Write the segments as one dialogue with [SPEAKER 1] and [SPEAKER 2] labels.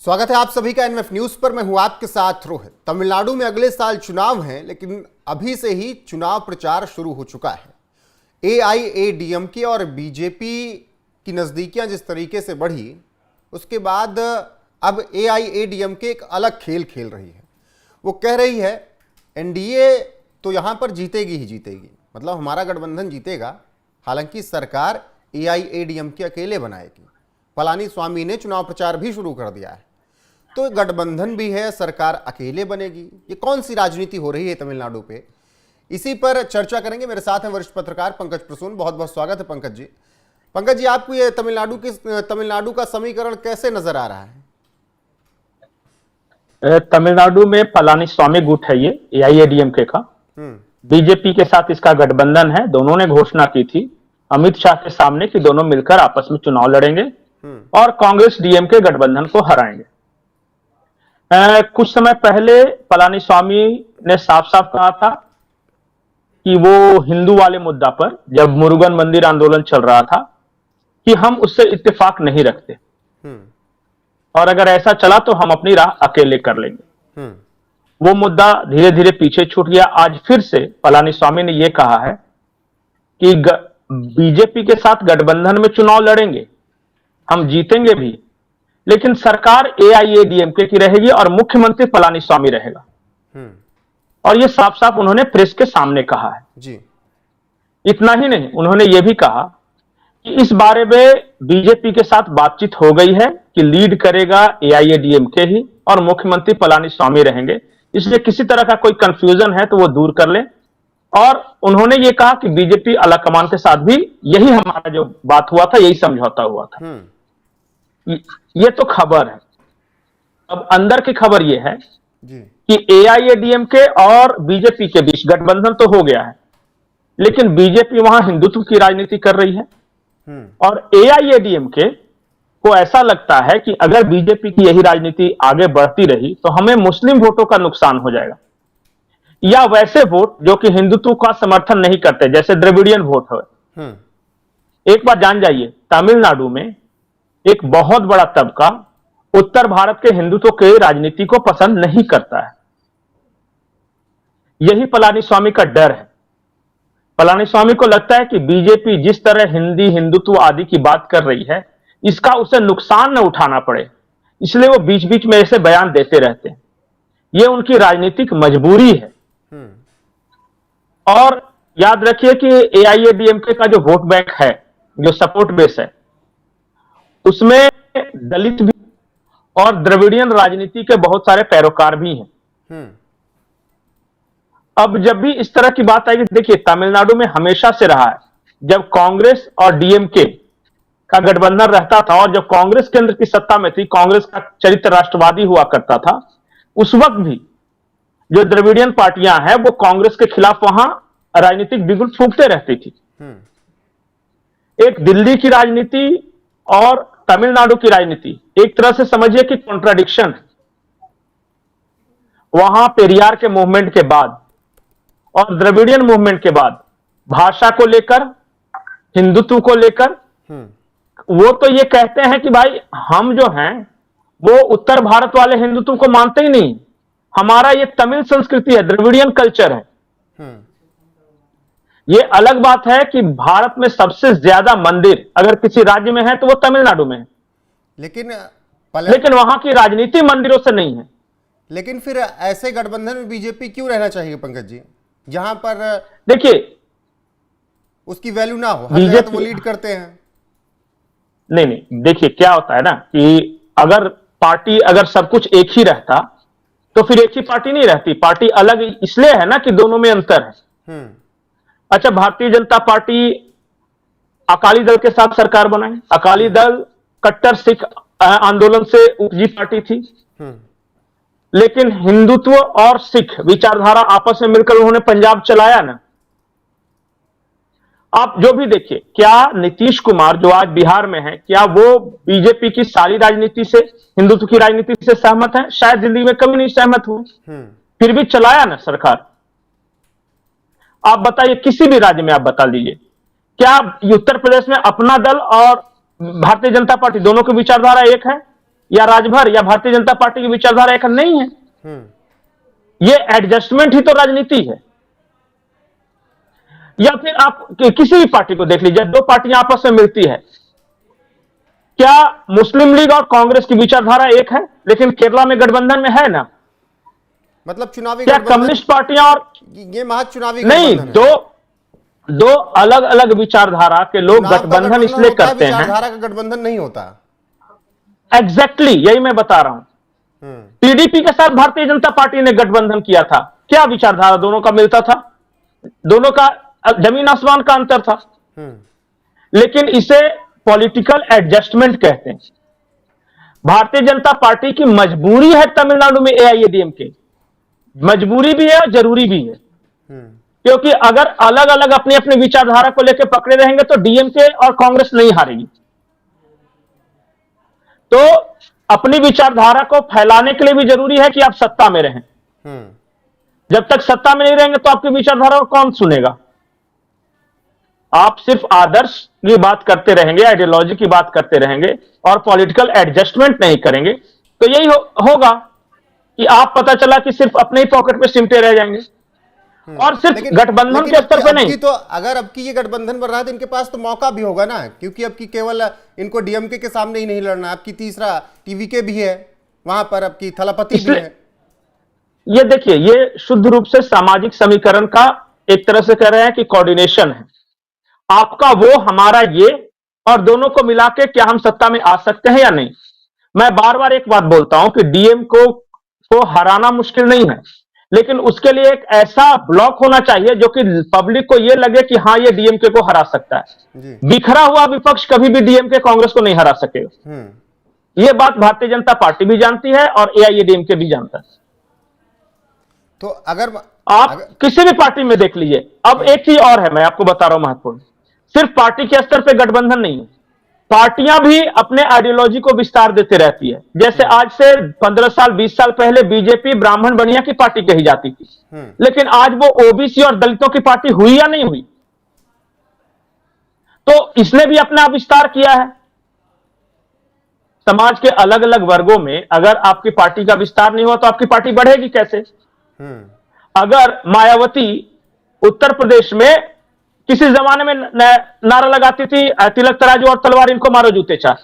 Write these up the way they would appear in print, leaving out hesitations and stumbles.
[SPEAKER 1] स्वागत है आप सभी का एनएफ न्यूज पर। मैं हूं आपके साथ रोहित। तमिलनाडु में अगले साल चुनाव हैं, लेकिन अभी से ही चुनाव प्रचार शुरू हो चुका है। एआईएडीएमके और बीजेपी की नजदीकियां जिस तरीके से बढ़ी, उसके बाद अब एआईएडीएमके एक अलग खेल खेल रही है। वो कह रही है एनडीए तो यहां पर जीतेगी ही जीतेगी, मतलब हमारा गठबंधन जीतेगा। हालांकि सरकार एआईएडीएमके अकेले बनाएगी। पलानीस्वामी ने चुनाव प्रचार भी शुरू कर दिया है। तो गठबंधन भी है, सरकार अकेले बनेगी। ये कौन सी राजनीति हो रही है तमिलनाडु पे? इसी पर चर्चा करेंगे। मेरे साथ हैं वरिष्ठ पत्रकार पंकज प्रसून। बहुत बहुत स्वागत है पंकज जी। पंकज जी, आपको ये तमिलनाडु का समीकरण कैसे नजर आ रहा है?
[SPEAKER 2] तमिलनाडु में पलानीस्वामी गुट है, ये एआईएडीएमके का। बीजेपी के साथ इसका गठबंधन है। दोनों ने घोषणा की थी अमित शाह के सामने कि दोनों मिलकर आपस में चुनाव लड़ेंगे और कांग्रेस डीएमके गठबंधन को हराएंगे। कुछ समय पहले पलानीस्वामी ने साफ साफ कहा था कि वो हिंदू वाले मुद्दा पर, जब मुरुगन मंदिर आंदोलन चल रहा था, कि हम उससे इत्तेफाक नहीं रखते और अगर ऐसा चला तो हम अपनी राह अकेले कर लेंगे। वो मुद्दा धीरे धीरे पीछे छूट गया। आज फिर से पलानीस्वामी ने यह कहा है कि बीजेपी के साथ गठबंधन में चुनाव लड़ेंगे, हम जीतेंगे भी, लेकिन सरकार एआईएडीएमके की रहेगी और मुख्यमंत्री पलानीस्वामी रहेगा। और यह साफ साफ उन्होंने प्रेस के सामने कहा है जी। इतना ही नहीं, उन्होंने यह भी कहा कि इस बारे में बीजेपी के साथ बातचीत हो गई है कि लीड करेगा एआईएडीएमके ही और मुख्यमंत्री पलानीस्वामी रहेंगे। इसलिए किसी तरह का कोई कंफ्यूजन है तो वो दूर कर ले। और उन्होंने ये कहा कि बीजेपी आलाकमान के साथ भी यही हमारा जो बात हुआ था, यही समझौता हुआ था। ये तो खबर है। अब अंदर की खबर यह है कि एआईएडीएमके और बीजेपी के बीच गठबंधन तो हो गया है, लेकिन बीजेपी वहां हिंदुत्व की राजनीति कर रही है और एआईएडीएमके को ऐसा लगता है कि अगर बीजेपी की यही राजनीति आगे बढ़ती रही तो हमें मुस्लिम वोटों का नुकसान हो जाएगा, या वैसे वोट जो कि हिंदुत्व का समर्थन नहीं करते, जैसे द्रविडियन वोट है। एक बात जान जाइए, तमिलनाडु में एक बहुत बड़ा तबका उत्तर भारत के हिंदुत्व के राजनीति को पसंद नहीं करता है। यही पलानीस्वामी का डर है। पलानीस्वामी को लगता है कि बीजेपी जिस तरह हिंदी, हिंदुत्व आदि की बात कर रही है, इसका उसे नुकसान न उठाना पड़े, इसलिए वो बीच बीच में ऐसे बयान देते रहते हैं। यह उनकी राजनीतिक मजबूरी है। और याद रखिए कि एआईएडीएमके का जो वोट बैंक है, जो सपोर्ट बेस है, उसमें दलित भी और द्रविडियन राजनीति के बहुत सारे पैरोकार भी हैं। अब जब भी इस तरह की बात आएगी, देखिए तमिलनाडु में हमेशा से रहा है, जब कांग्रेस और डीएमके का गठबंधन रहता था और जब कांग्रेस केंद्र की सत्ता में थी, कांग्रेस का चरित्र राष्ट्रवादी हुआ करता था, उस वक्त भी जो द्रविडियन पार्टियां हैं वो कांग्रेस के खिलाफ वहां राजनीतिक बिगुल फूंकते रहती थी। एक दिल्ली की राजनीति और तमिलनाडु की राजनीति एक तरह से समझिए कि कॉन्ट्राडिक्शन है। वहां पेरियार के मूवमेंट के बाद और द्रविडियन मूवमेंट के बाद भाषा को लेकर, हिंदुत्व को लेकर, वो तो ये कहते हैं कि भाई हम जो हैं वो उत्तर भारत वाले हिंदुत्व को मानते ही नहीं, हमारा ये तमिल संस्कृति है, द्रविडियन कल्चर है। ये अलग बात है कि भारत में सबसे ज्यादा मंदिर अगर किसी राज्य में है तो वो तमिलनाडु में है, लेकिन वहां की राजनीति मंदिरों से नहीं है।
[SPEAKER 1] लेकिन फिर ऐसे गठबंधन में बीजेपी क्यों रहना चाहिए पंकज जी, जहां पर
[SPEAKER 2] देखिए
[SPEAKER 1] उसकी वैल्यू ना हो? हर जगह तो वो लीड करते हैं।
[SPEAKER 2] नहीं, देखिए क्या होता है ना कि अगर पार्टी, अगर सब कुछ एक ही रहता तो फिर एक ही पार्टी नहीं रहती। पार्टी अलग इसलिए है ना कि दोनों में अंतर है। अच्छा, भारतीय जनता पार्टी अकाली दल के साथ सरकार बनाई। अकाली दल कट्टर सिख आंदोलन से उपजी पार्टी थी, लेकिन हिंदुत्व और सिख विचारधारा आपस में मिलकर उन्होंने पंजाब चलाया ना। आप जो भी देखिए, क्या नीतीश कुमार जो आज बिहार में है, क्या वो बीजेपी की सारी राजनीति से, हिंदुत्व की राजनीति से सहमत है? शायद जिंदगी में कभी नहीं सहमत हुए, फिर भी चलाया ना सरकार। आप बताइए, किसी भी राज्य में आप बता दीजिए, क्या उत्तर प्रदेश में अपना दल और भारतीय जनता पार्टी दोनों की विचारधारा एक है? या राजभर या भारतीय जनता पार्टी की विचारधारा एक नहीं है। ये एडजस्टमेंट ही तो राजनीति है। या फिर आप किसी भी पार्टी को देख लीजिए, दो पार्टियां आपस में मिलती है, क्या मुस्लिम लीग और कांग्रेस की विचारधारा एक है? लेकिन केरला में गठबंधन में है ना।
[SPEAKER 1] मतलब चुनावी
[SPEAKER 2] क्या कम्युनिस्ट पार्टियां और
[SPEAKER 1] ये महाचुनावी
[SPEAKER 2] नहीं, दो अलग अलग विचारधारा के लोग गठबंधन इसलिए करते हैं।
[SPEAKER 1] विचारधारा का गठबंधन नहीं होता।
[SPEAKER 2] एग्जैक्टली यही मैं बता रहा हूं। टीडीपी के साथ भारतीय जनता पार्टी ने गठबंधन किया था, क्या विचारधारा दोनों का मिलता था? दोनों का जमीन आसमान का अंतर था। लेकिन इसे पॉलिटिकल एडजस्टमेंट कहते हैं। भारतीय जनता पार्टी की मजबूरी है तमिलनाडु में एआईएडीएमके, मजबूरी भी है और जरूरी भी है। क्योंकि अगर अलग अलग अपनी अपनी विचारधारा को लेकर पकड़े रहेंगे तो डीएमके और कांग्रेस नहीं हारेगी। तो अपनी विचारधारा को फैलाने के लिए भी जरूरी है कि आप सत्ता में रहें। जब तक सत्ता में नहीं रहेंगे तो आपकी विचारधारा को कौन सुनेगा? आप सिर्फ आदर्श की बात करते रहेंगे, आइडियोलॉजी की बात करते रहेंगे और पॉलिटिकल एडजस्टमेंट नहीं करेंगे तो यही होगा कि आप पता चला कि सिर्फ अपने ही पॉकेट में सिमटे रह जाएंगे। और सिर्फ गठबंधन के स्तर पे नहीं।
[SPEAKER 1] तो अगर अब की ये गठबंधन बन रहा है तो इनके पास तो मौका भी होगा ना, क्योंकि अब की केवल इनको डीएमके के सामने ही नहीं लड़ना, अब की तीसरा टीवीके भी है वहां पर, अब की थलापति भी है।
[SPEAKER 2] ये देखिए, ये शुद्ध रूप से सामाजिक समीकरण का एक तरह से कह रहे हैं कि कोऑर्डिनेशन है। आपका वो, हमारा ये, और दोनों को मिला के क्या हम सत्ता में आ सकते हैं या नहीं। मैं बार बार एक बात बोलता हूं कि डीएम को हराना मुश्किल नहीं है, लेकिन उसके लिए एक ऐसा ब्लॉक होना चाहिए जो कि पब्लिक को यह लगे कि हां, ये डीएमके को हरा सकता है। बिखरा हुआ विपक्ष कभी भी डीएमके कांग्रेस को नहीं हरा सकेगा। यह बात भारतीय जनता पार्टी भी जानती है और एआईएडीएमके भी जानता है।
[SPEAKER 1] तो अगर
[SPEAKER 2] आप किसी भी पार्टी में देख लीजिए। अब एक चीज और है, मैं आपको बता रहा हूं महत्वपूर्ण, सिर्फ पार्टी के स्तर पे गठबंधन नहीं है, पार्टियां भी अपने आइडियोलॉजी को विस्तार देते रहती है। जैसे आज से 15 साल 20 साल पहले बीजेपी ब्राह्मण बनिया की पार्टी कही जाती थी, लेकिन आज वो ओबीसी और दलितों की पार्टी हुई या नहीं हुई? तो इसने भी अपना विस्तार किया है। समाज के अलग अलग वर्गों में अगर आपकी पार्टी का विस्तार नहीं हुआ तो आपकी पार्टी बढ़ेगी कैसे? अगर मायावती उत्तर प्रदेश में किसी जमाने में नारा लगाती थी, तिलक तराजू और तलवार इनको मारो जूते चार,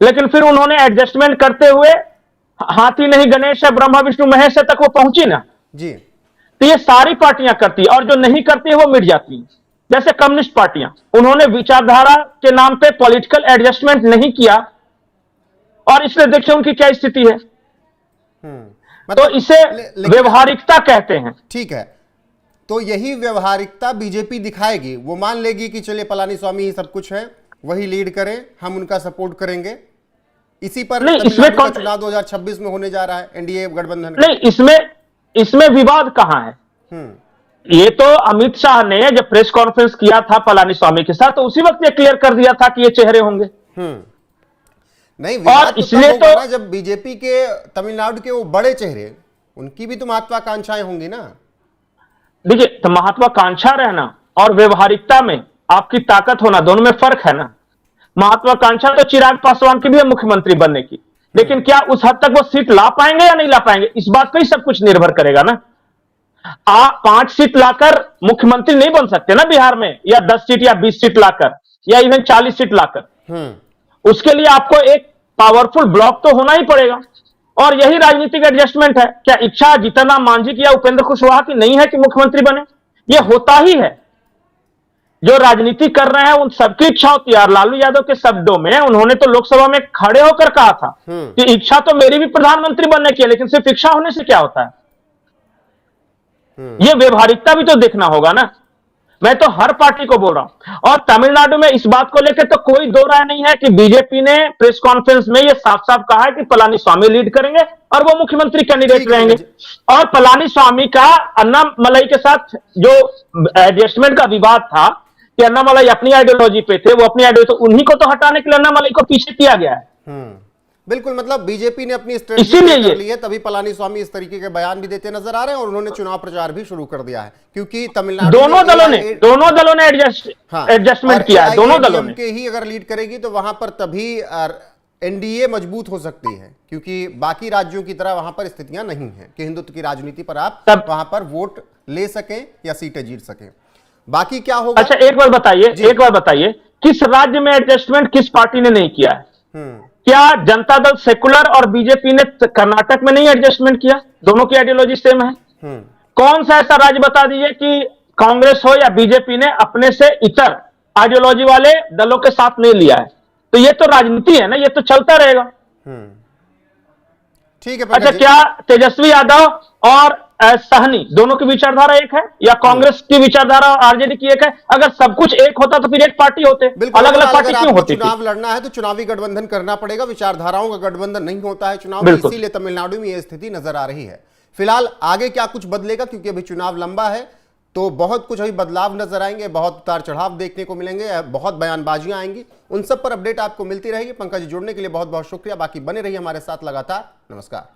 [SPEAKER 2] लेकिन फिर उन्होंने एडजस्टमेंट करते हुए हाथी नहीं गणेश है, ब्रह्मा विष्णु महेश है तक वो पहुंची ना जी। तो ये सारी पार्टियां करती है, और जो नहीं करती है वो मिट जाती है। जैसे कम्युनिस्ट पार्टियां, उन्होंने विचारधारा के नाम पे पॉलिटिकल एडजस्टमेंट नहीं किया और इसलिए देखिए उनकी क्या स्थिति है। तो इसे व्यवहारिकता कहते हैं।
[SPEAKER 1] ठीक है, तो यही व्यवहारिकता बीजेपी दिखाएगी। वो मान लेगी कि चलिए पलानीस्वामी ही सब कुछ है, वही लीड करें, हम उनका सपोर्ट करेंगे। इसी पर
[SPEAKER 2] इसमें
[SPEAKER 1] चुनाव 2026 में होने जा रहा है एनडीए गठबंधन।
[SPEAKER 2] नहीं, इसमें विवाद कहां है? ये तो अमित शाह ने जब प्रेस कॉन्फ्रेंस किया था पलानीस्वामी के साथ तो उसी वक्त ये क्लियर कर दिया था कि ये चेहरे होंगे।
[SPEAKER 1] नहीं, और इसलिए तो जब बीजेपी के तमिलनाडु के वो बड़े चेहरे, उनकी भी तो महत्वाकांक्षाएं होंगी ना।
[SPEAKER 2] देखिए, तो महत्वाकांक्षा रहना और व्यवहारिकता में आपकी ताकत होना, दोनों में फर्क है ना। महत्वाकांक्षा तो चिराग पासवान की भी है मुख्यमंत्री बनने की, लेकिन क्या उस हद तक वो सीट ला पाएंगे या नहीं ला पाएंगे, इस बात पे ही सब कुछ निर्भर करेगा ना। आप 5 सीट लाकर मुख्यमंत्री नहीं बन सकते ना बिहार में, या 10 सीट या 20 सीट लाकर, या इवन 40 सीट लाकर। उसके लिए आपको एक पावरफुल ब्लॉक तो होना ही पड़ेगा, और यही राजनीतिक एडजस्टमेंट है। क्या इच्छा जीतन राम मांझी की या उपेंद्र कुशवाहा की नहीं है कि मुख्यमंत्री बने? ये होता ही है। जो राजनीति कर रहे हैं उन सबकी इच्छा होती है। और लालू यादव के शब्दों में उन्होंने तो लोकसभा में खड़े होकर कहा था कि इच्छा तो मेरी भी प्रधानमंत्री बनने की है, लेकिन सिर्फ इच्छा होने से क्या होता है? ये व्यवहारिकता भी तो देखना होगा ना। मैं तो हर पार्टी को बोल रहा हूं, और तमिलनाडु में इस बात को लेकर तो कोई दो राय नहीं है कि बीजेपी ने प्रेस कॉन्फ्रेंस में ये साफ साफ कहा है कि पलानीस्वामी लीड करेंगे और वो मुख्यमंत्री कैंडिडेट रहेंगे। और पलानीस्वामी का अन्नामलई के साथ जो एडजस्टमेंट का विवाद था कि अन्नामलई अपनी आइडियोलॉजी पे थे, वो अपनी आइडियोलॉजी, तो उन्हीं को तो हटाने के लिए अन्नामलई को पीछे किया गया है।
[SPEAKER 1] बिल्कुल, मतलब बीजेपी ने अपनी स्ट्रेटजी कर ली है, तभी पलानीस्वामी इस तरीके के बयान भी देते नजर आ रहे हैं और उन्होंने चुनाव प्रचार भी शुरू कर दिया है, क्योंकि तमिलनाडु
[SPEAKER 2] दोनों दलों ने एडजस्टमेंट किया है। दोनों दलों ने
[SPEAKER 1] के ही अगर लीड करेगी तो वहां पर तभी एनडीए मजबूत हो सकती है, क्योंकि बाकी राज्यों की तरह वहां पर स्थितियां नहीं हैं कि हिंदुत्व की राजनीति पर आप वहां पर वोट ले सकें या सीटें जीत सकें। बाकी क्या होगा?
[SPEAKER 2] अच्छा, एक बार बताइए किस राज्य में एडजस्टमेंट किस पार्टी ने नहीं किया है? क्या जनता दल सेकुलर और बीजेपी ने कर्नाटक में नहीं एडजस्टमेंट किया? दोनों की आइडियोलॉजी सेम है। कौन सा ऐसा राज्य बता दीजिए कि कांग्रेस हो या बीजेपी ने अपने से इतर आइडियोलॉजी वाले दलों के साथ नहीं लिया है? तो ये तो राजनीति है ना, ये तो चलता रहेगा।
[SPEAKER 1] ठीक है।
[SPEAKER 2] अच्छा, क्या तेजस्वी यादव और सहनी दोनों की विचारधारा एक है, या कांग्रेस की विचारधारा और आरजेडी की एक है? अगर सब कुछ एक होता तो फिर एक पार्टी होते, अलग अलग पार्टी क्यों होती?
[SPEAKER 1] चुनाव लड़ना है तो चुनावी गठबंधन करना पड़ेगा, विचारधाराओं का गठबंधन नहीं होता है चुनाव में, इसीलिए तमिलनाडु में यह स्थिति नजर आ रही है। फिलहाल आगे क्या कुछ बदलेगा, क्योंकि अभी चुनाव लंबा है, तो बहुत कुछ अभी बदलाव नजर आएंगे, बहुत उतार चढ़ाव देखने को मिलेंगे, बहुत बयानबाजियां आएंगी। उन सब पर अपडेट आपको मिलती रहेगी। पंकज, जुड़ने के लिए बहुत बहुत शुक्रिया। बाकी बने रहिए हमारे साथ लगातार। नमस्कार।